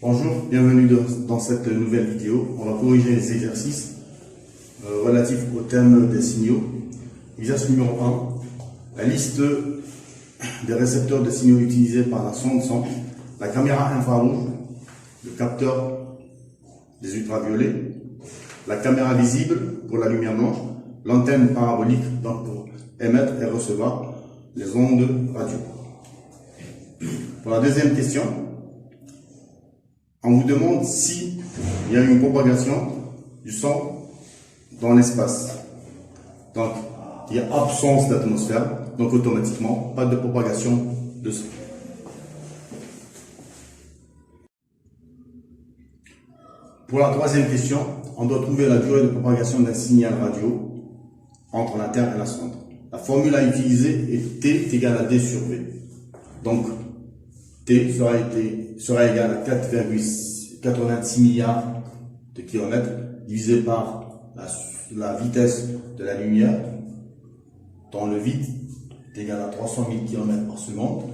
Bonjour, bienvenue dans cette nouvelle vidéo. On va corriger les exercices relatifs au thème des signaux. Exercice numéro 1. La liste des récepteurs de signaux utilisés par la sonde sont la caméra infrarouge, le capteur des ultraviolets, la caméra visible pour la lumière blanche, l'antenne parabolique donc pour émettre et recevoir les ondes radio. Pour la deuxième question, on vous demande s'il y a une propagation du son dans l'espace. Donc, il y a absence d'atmosphère, donc automatiquement, pas de propagation de son. Pour la troisième question, on doit trouver la durée de propagation d'un signal radio entre la Terre et la sonde. La formule à utiliser est T est égal à D sur V. Donc, T sera égal à 4,86 milliards de kilomètres divisé par la vitesse de la lumière dans le vide est égal à 300 000 km par seconde.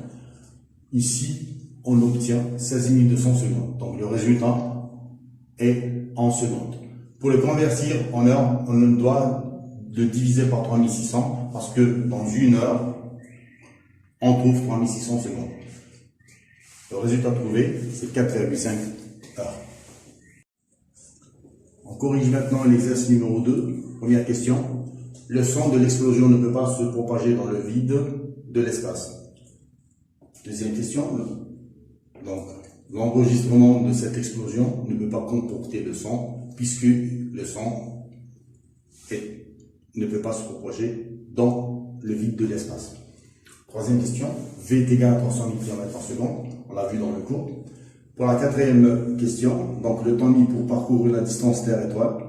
Ici, on obtient 16 200 secondes. Donc, le résultat est en secondes. Pour le convertir en heure, on doit le diviser par 3600 parce que dans une heure, on trouve 3600 secondes. Le résultat trouvé, c'est 4,5 heures. On corrige maintenant l'exercice numéro 2. Première question. Le son de l'explosion ne peut pas se propager dans le vide de l'espace. Deuxième question. Donc, l'enregistrement de cette explosion ne peut pas comporter de son puisque le son ne peut pas se propager dans le vide de l'espace. Troisième question. V est égal à 300 000 km par seconde. On l'a vu dans le cours. Pour la quatrième question, donc le temps mis pour parcourir la distance Terre-étoile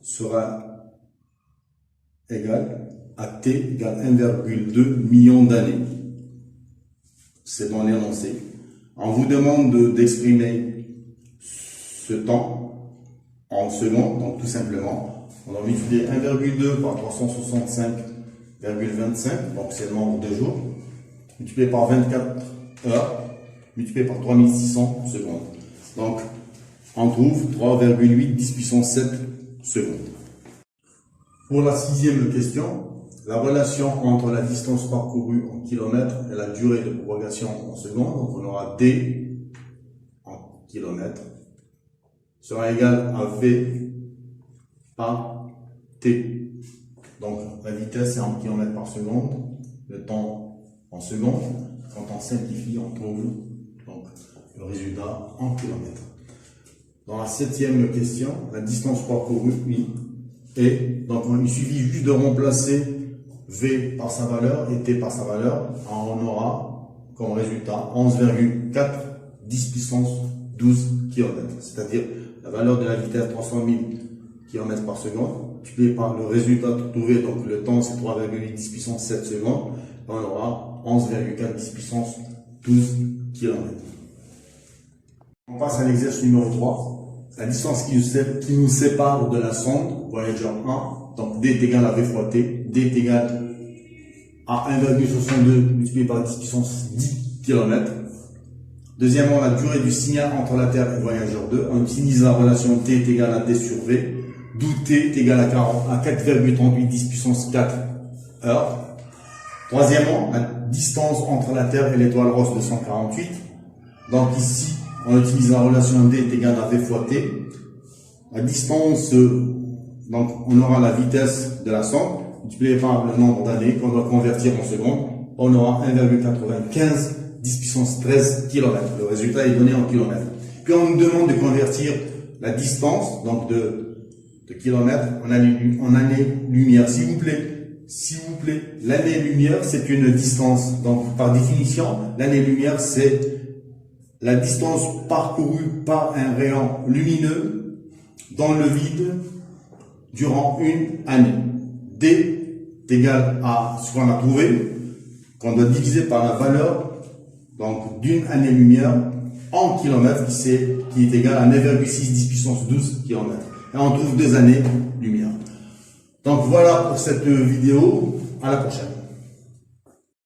sera égal à T égale 1,2 million d'années. C'est dans l'énoncé. On vous demande d'exprimer ce temps en secondes, donc tout simplement, on va multiplier 1,2 par 365,25, donc c'est le nombre de jours, multiplié par 24 heures, multiplié par 3600 secondes. Donc, on trouve 3,8 10 puissance 7 secondes. Pour la sixième question, la relation entre la distance parcourue en kilomètres et la durée de propagation en secondes, donc on aura D en kilomètres, sera égal à V par T. Donc, la vitesse est en kilomètres par seconde, le temps en secondes. Quand on simplifie, on trouve donc le résultat en kilomètres. Dans la septième question, la distance parcourue, oui. Et donc il suffit juste de remplacer V par sa valeur et T par sa valeur. On aura comme résultat 11,4 10 puissance 12 km. C'est-à-dire la valeur de la vitesse 300 000 km par seconde, multiplié par le résultat trouvé, donc le temps c'est 3,8 10 puissance 7 secondes. On aura 11,4 10 puissance 12 km. On passe à l'exercice numéro 3. La distance qui nous sépare de la sonde, Voyager 1, donc D est égal à V fois T. D est égal à 1,62 multiplié par 10 puissance 10 km. Deuxièmement, la durée du signal entre la Terre et Voyager 2. On utilise la relation T est égal à D sur V, d'où T est égal à 4,38 10 puissance 4 heures. Troisièmement, la distance entre la Terre et l'étoile Rosse 248. Donc ici, on utilise la relation D est égal à V fois T. La distance, donc on aura la vitesse de la sonde, multipliée par le nombre d'années qu'on doit convertir en secondes. On aura 1,95 10 puissance 13 km. Le résultat est donné en kilomètres. Puis on nous demande de convertir la distance, donc de kilomètres, en années-lumière. S'il vous plaît, l'année-lumière, c'est une distance. Donc, par définition, l'année-lumière, c'est la distance parcourue par un rayon lumineux dans le vide durant une année. D est égal à ce qu'on a trouvé, qu'on doit diviser par la valeur donc d'une année-lumière en kilomètres, qui est égal à 9,6 10 puissance 12 km. Et on trouve 2 années-lumière. Donc voilà pour cette vidéo. À la prochaine.